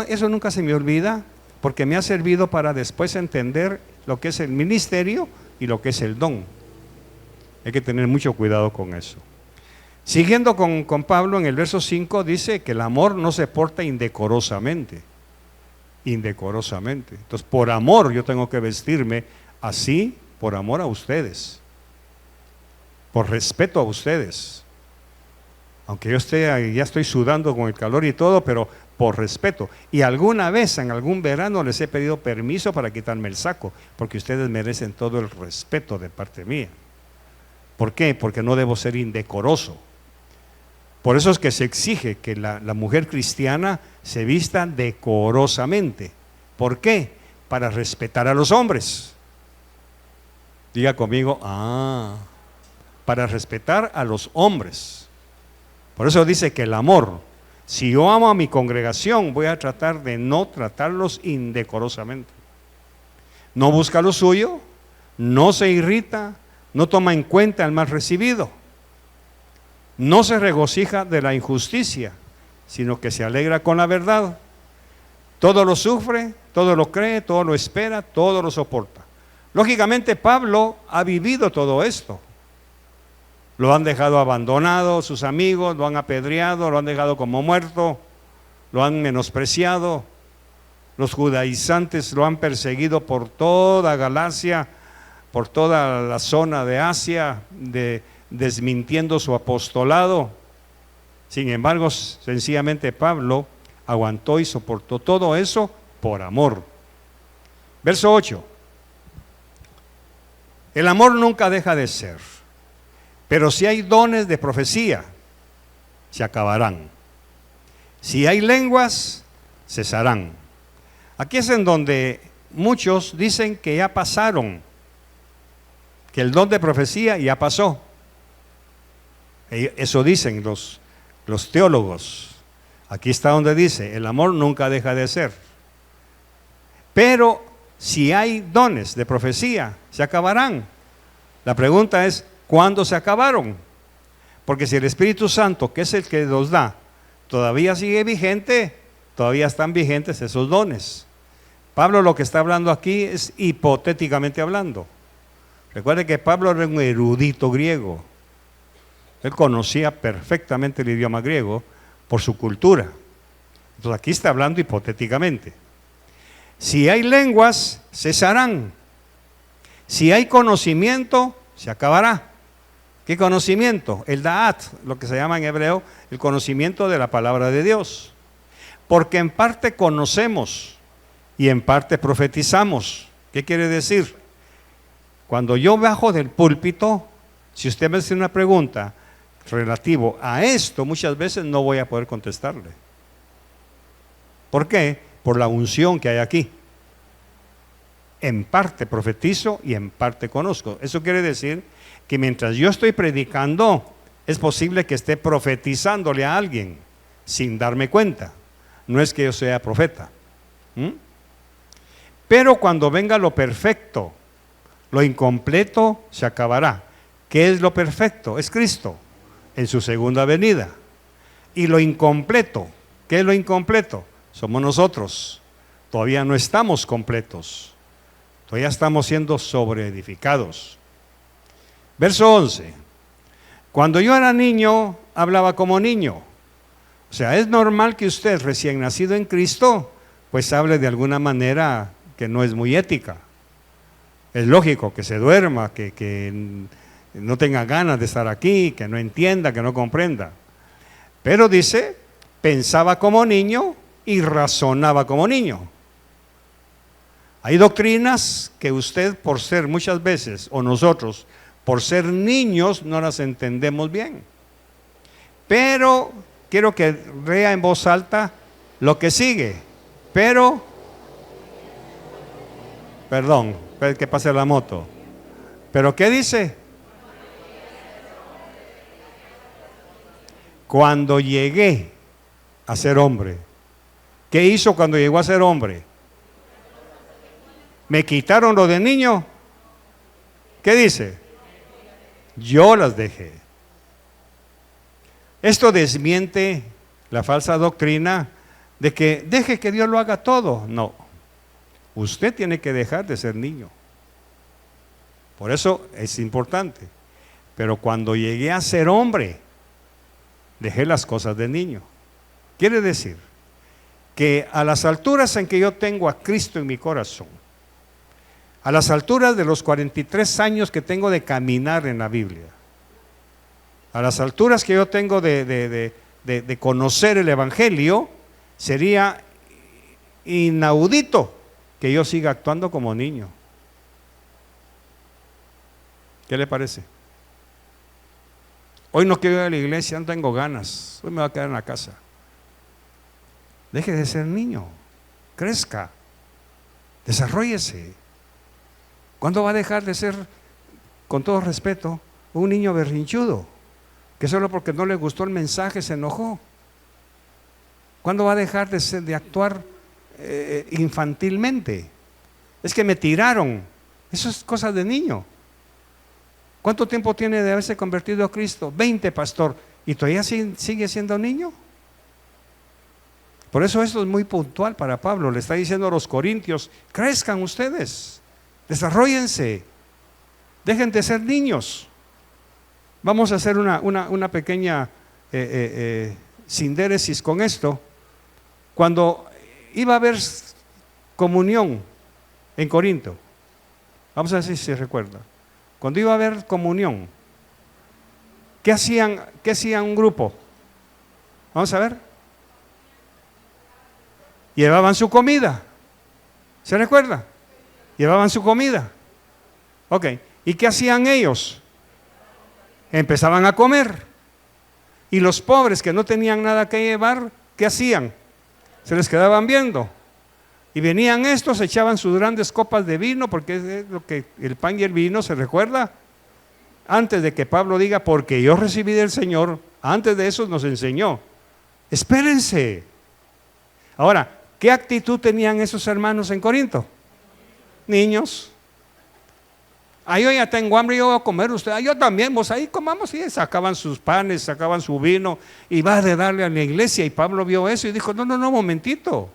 eso nunca se me olvida, porque me ha servido para después entender lo que es el ministerio y lo que es el don. Hay que tener mucho cuidado con eso. Siguiendo con Pablo, en el verso 5 dice que el amor no se porta indecorosamente. Indecorosamente. Entonces, por amor yo tengo que vestirme así, por amor a ustedes, por respeto a ustedes. Aunque yo ya estoy sudando con el calor y todo, pero por respeto. Y alguna vez, en algún verano, les he pedido permiso para quitarme el saco, porque ustedes merecen todo el respeto de parte mía. ¿Por qué? Porque no debo ser indecoroso. Por eso es que se exige que la mujer cristiana se vista decorosamente. ¿Por qué? Para respetar a los hombres. Diga conmigo, para respetar a los hombres. Por eso dice que el amor, si yo amo a mi congregación, voy a tratar de no tratarlos indecorosamente. no busca lo suyo, no se irrita, no toma en cuenta el mal recibido, no se regocija de la injusticia, sino que se alegra con la verdad. Todo lo sufre, todo lo cree, todo lo espera, todo lo soporta. Lógicamente Pablo ha vivido todo esto. Lo han dejado abandonado sus amigos, lo han apedreado, lo han dejado como muerto, lo han menospreciado. Los judaizantes lo han perseguido por toda Galacia, por toda la zona de Asia, desmintiendo su apostolado. Sin embargo, sencillamente Pablo aguantó y soportó todo eso por amor. Verso 8. El amor nunca deja de ser, pero si hay dones de profecía, se acabarán. Si hay lenguas, cesarán. Aquí es en donde muchos dicen que ya pasaron, que el don de profecía ya pasó. Eso dicen los teólogos. Aquí está donde dice, el amor nunca deja de ser. Pero si hay dones de profecía, se acabarán. La pregunta es, ¿cuándo se acabaron? Porque si el Espíritu Santo, que es el que los da, todavía sigue vigente, todavía están vigentes esos dones. Pablo lo que está hablando aquí es hipotéticamente hablando. Recuerde que Pablo era un erudito griego. Él conocía perfectamente el idioma griego por su cultura. Entonces aquí está hablando hipotéticamente. Si hay lenguas, cesarán. Si hay conocimiento, se acabará. ¿Qué conocimiento? El da'at, lo que se llama en hebreo, el conocimiento de la palabra de Dios. Porque en parte conocemos y en parte profetizamos. ¿Qué quiere decir? Cuando yo bajo del púlpito, si usted me hace una pregunta relativo a esto, muchas veces no voy a poder contestarle. ¿Por qué? Por la unción que hay aquí. En parte profetizo y en parte conozco. Eso quiere decir que mientras yo estoy predicando, es posible que esté profetizándole a alguien sin darme cuenta. No es que yo sea profeta. Pero cuando venga lo perfecto, lo incompleto se acabará. ¿Qué es lo perfecto? Es Cristo en su segunda venida. Y lo incompleto, ¿qué es lo incompleto? Somos nosotros. Todavía no estamos completos. Todavía estamos siendo sobreedificados. Verso 11. Cuando yo era niño, hablaba como niño. O sea, es normal que usted, recién nacido en Cristo, pues hable de alguna manera que no es muy ética. Es lógico que se duerma, que no tenga ganas de estar aquí, que no entienda, que no comprenda. Pero dice, pensaba como niño y razonaba como niño. Hay doctrinas que usted, por ser muchas veces, o nosotros, por ser niños, no las entendemos bien. Pero quiero que lea en voz alta lo que sigue. Pero, perdón, que pase la moto. ¿Pero qué dice? Cuando llegué a ser hombre. ¿Qué hizo cuando llegó a ser hombre? ¿Me quitaron lo de niño? ¿Qué dice? Yo las dejé. Esto desmiente la falsa doctrina de que deje que Dios lo haga todo. No, usted tiene que dejar de ser niño. Por eso es importante. Pero cuando llegué a ser hombre, dejé las cosas de niño. Quiere decir que a las alturas en que yo tengo a Cristo en mi corazón, a las alturas de los 43 años que tengo de caminar en la Biblia, a las alturas que yo tengo de conocer el Evangelio, sería inaudito que yo siga actuando como niño. ¿Qué le parece? Hoy no quiero ir a la iglesia, no tengo ganas, hoy me voy a quedar en la casa. Deje de ser niño, crezca, desarróllese. ¿Cuándo va a dejar de ser, con todo respeto, un niño berrinchudo, que solo porque no le gustó el mensaje se enojó? ¿Cuándo va a dejar de actuar infantilmente? Es que me tiraron. Eso es cosa de niño. ¿Cuánto tiempo tiene de haberse convertido a Cristo? 20, pastor. ¿Y todavía sigue siendo niño? Por eso esto es muy puntual para Pablo. Le está diciendo a los corintios: crezcan ustedes, desarróllense, dejen de ser niños. Vamos a hacer una pequeña sindéresis con esto. Cuando iba a haber comunión en Corinto, vamos a ver si se recuerda. Cuando iba a haber comunión, ¿qué hacían un grupo? Vamos a ver. Llevaban su comida. ¿Se recuerda? Llevaban su comida. Ok. ¿Y qué hacían ellos? Empezaban a comer. Y los pobres que no tenían nada que llevar, ¿qué hacían? Se les quedaban viendo. Y venían estos, echaban sus grandes copas de vino, porque es lo que el pan y el vino, ¿se recuerda? Antes de que Pablo diga, porque yo recibí del Señor, antes de eso nos enseñó. Espérense. Ahora, ¿qué actitud tenían esos hermanos en Corinto? Niños. Yo ya tengo hambre, yo voy a comer, usted, yo también, vos ahí comamos. Y sacaban sus panes, sacaban su vino, y va a darle a la iglesia. Y Pablo vio eso y dijo, no, momentito.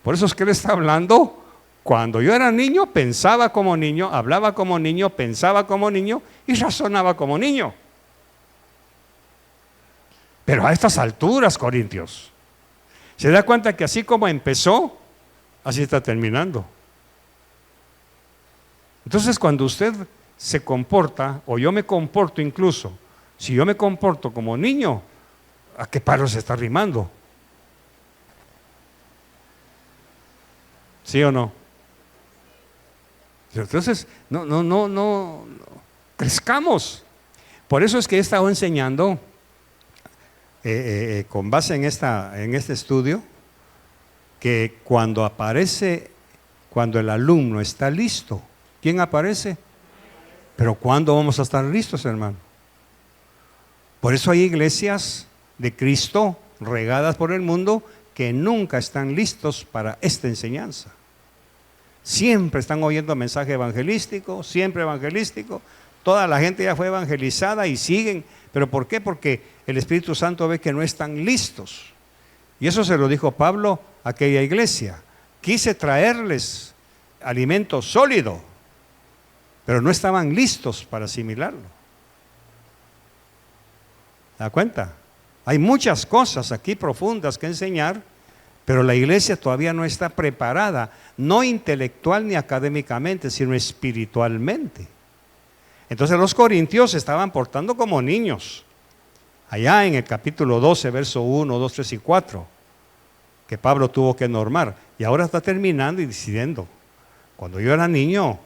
Por eso es que él está hablando. Cuando yo era niño, pensaba como niño, hablaba como niño, pensaba como niño y razonaba como niño. Pero a estas alturas, corintios, se da cuenta que así como empezó, así está terminando. Entonces, cuando usted se comporta, o yo me comporto incluso, si yo me comporto como niño, ¿a qué paro se está rimando? ¿Sí o no? Entonces, no, crezcamos. Por eso es que he estado enseñando, con base en este estudio, que cuando el alumno está listo, ¿quién aparece? Pero ¿cuándo vamos a estar listos, hermano? Por eso hay iglesias de Cristo regadas por el mundo que nunca están listos para esta enseñanza. Siempre están oyendo mensaje evangelístico, siempre evangelístico. Toda la gente ya fue evangelizada y siguen. ¿Pero por qué? Porque el Espíritu Santo ve que no están listos. Y eso se lo dijo Pablo a aquella iglesia. Quise traerles alimento sólido, pero no estaban listos para asimilarlo. ¿Se da cuenta? Hay muchas cosas aquí profundas que enseñar, pero la iglesia todavía no está preparada, no intelectual ni académicamente, sino espiritualmente. Entonces los corintios se estaban portando como niños. Allá en el capítulo 12, verso 1, 2, 3 y 4, que Pablo tuvo que normar. Y ahora está terminando y diciendo, cuando yo era niño,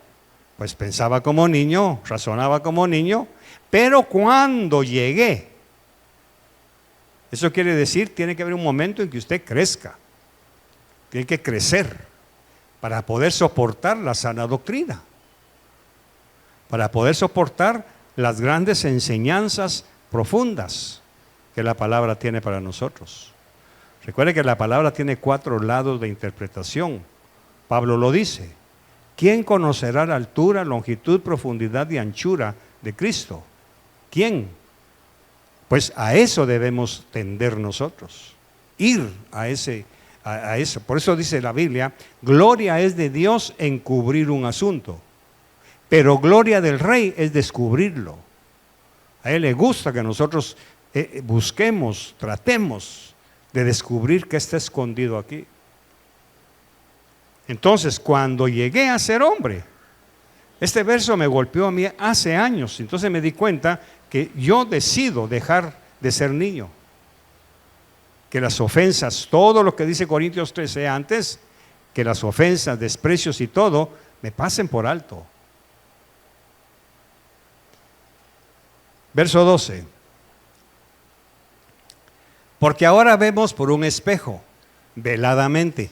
pues pensaba como niño, razonaba como niño, pero cuando llegué, eso quiere decir, tiene que haber un momento en que usted crezca. Tiene que crecer para poder soportar la sana doctrina, para poder soportar las grandes enseñanzas profundas que la palabra tiene para nosotros. Recuerde que la palabra tiene 4 lados de interpretación. Pablo lo dice. ¿Quién conocerá la altura, longitud, profundidad y anchura de Cristo? ¿Quién? Pues a eso debemos tender nosotros, ir a eso. Por eso dice la Biblia, gloria es de Dios en cubrir un asunto, pero gloria del Rey es descubrirlo. A Él le gusta que nosotros busquemos, tratemos de descubrir qué está escondido aquí. Entonces, cuando llegué a ser hombre, este verso me golpeó a mí hace años, entonces me di cuenta que yo decido dejar de ser niño. Que las ofensas, todo lo que dice Corintios 13 antes, que las ofensas, desprecios y todo, me pasen por alto. Verso 12. Porque ahora vemos por un espejo, veladamente.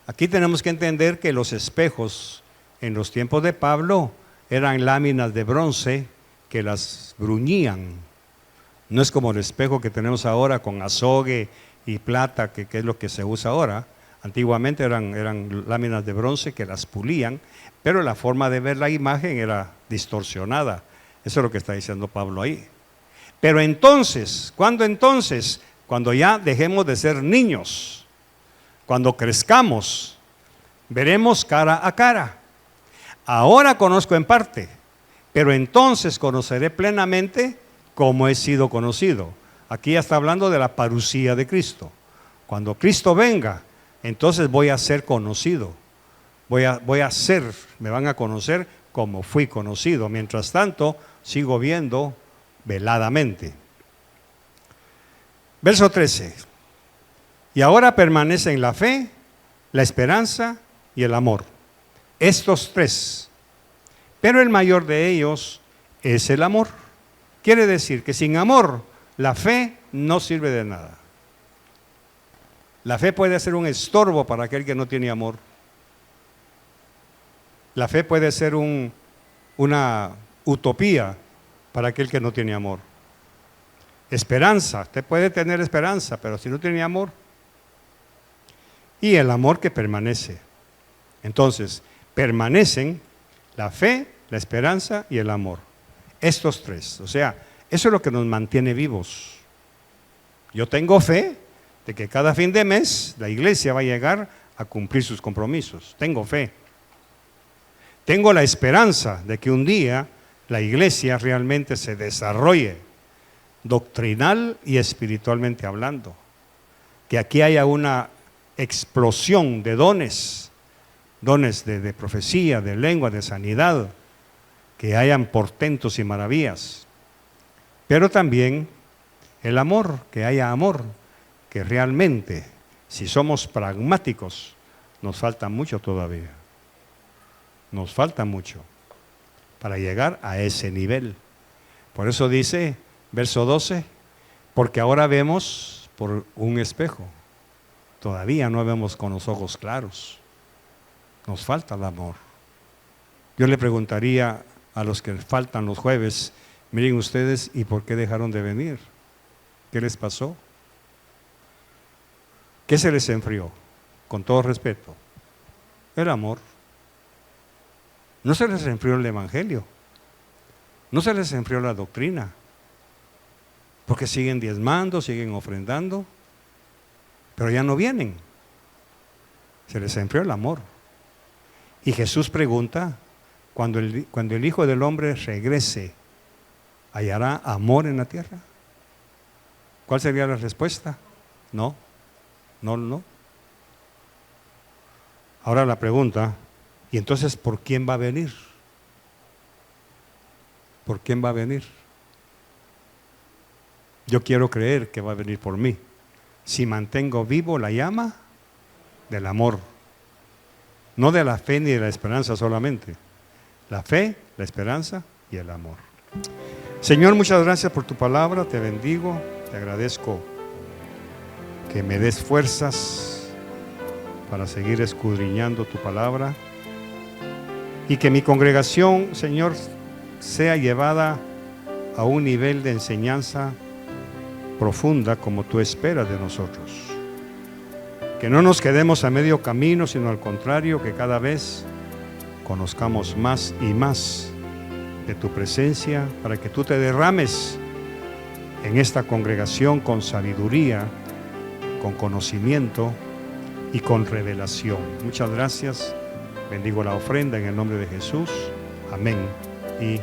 Aquí tenemos que entender que los espejos en los tiempos de Pablo eran láminas de bronce que las bruñían. No es como el espejo que tenemos ahora con azogue y plata, que es lo que se usa ahora. Antiguamente eran láminas de bronce que las pulían, pero la forma de ver la imagen era distorsionada. Eso es lo que está diciendo Pablo ahí. Pero entonces, ¿cuándo entonces? Cuando ya dejemos de ser niños, cuando crezcamos, veremos cara a cara. Ahora conozco en parte, pero entonces conoceré plenamente como he sido conocido. Aquí ya está hablando de la parusía de Cristo. Cuando Cristo venga, entonces voy a ser conocido. Voy a ser, me van a conocer como fui conocido. Mientras tanto, sigo viendo veladamente. Verso 13. Y ahora permanecen la fe, la esperanza y el amor. Estos tres. Pero el mayor de ellos es el amor. Quiere decir que sin amor, la fe no sirve de nada. La fe puede ser un estorbo para aquel que no tiene amor. La fe puede ser una utopía para aquel que no tiene amor. Esperanza, usted puede tener esperanza, pero si no tiene amor. Y el amor que permanece. Entonces, permanecen la fe, la esperanza y el amor. Estos tres, o sea, eso es lo que nos mantiene vivos. Yo tengo fe de que cada fin de mes la iglesia va a llegar a cumplir sus compromisos. Tengo fe. Tengo la esperanza de que un día la iglesia realmente se desarrolle doctrinal y espiritualmente hablando. Que aquí haya una explosión de dones de profecía, de lengua, de sanidad, que hayan portentos y maravillas. Pero también el amor, que haya amor, que realmente, si somos pragmáticos, nos falta mucho todavía. Nos falta mucho para llegar a ese nivel. Por eso dice, verso 12, porque ahora vemos por un espejo, todavía no vemos con los ojos claros. Nos falta el amor. Yo le preguntaría a los que faltan los jueves, miren ustedes, ¿y por qué dejaron de venir? ¿Qué les pasó? ¿Qué se les enfrió? Con todo respeto, el amor. No se les enfrió el evangelio, no se les enfrió la doctrina, porque siguen diezmando, siguen ofrendando, pero ya no vienen. Se les enfrió el amor. Y Jesús pregunta, cuando el Hijo del Hombre regrese, ¿hallará amor en la tierra? ¿Cuál sería la respuesta? No. Ahora la pregunta, ¿y entonces por quién va a venir? ¿Por quién va a venir? Yo quiero creer que va a venir por mí, si mantengo vivo la llama del amor. No de la fe ni de la esperanza solamente. La fe, la esperanza y el amor. Señor, muchas gracias por tu palabra. Te bendigo, te agradezco que me des fuerzas para seguir escudriñando tu palabra. Y que mi congregación, Señor, sea llevada a un nivel de enseñanza profunda como tú esperas de nosotros. Que no nos quedemos a medio camino, sino al contrario, que cada vez conozcamos más y más de tu presencia, para que tú te derrames en esta congregación con sabiduría, con conocimiento y con revelación. Muchas gracias. Bendigo la ofrenda en el nombre de Jesús. Amén y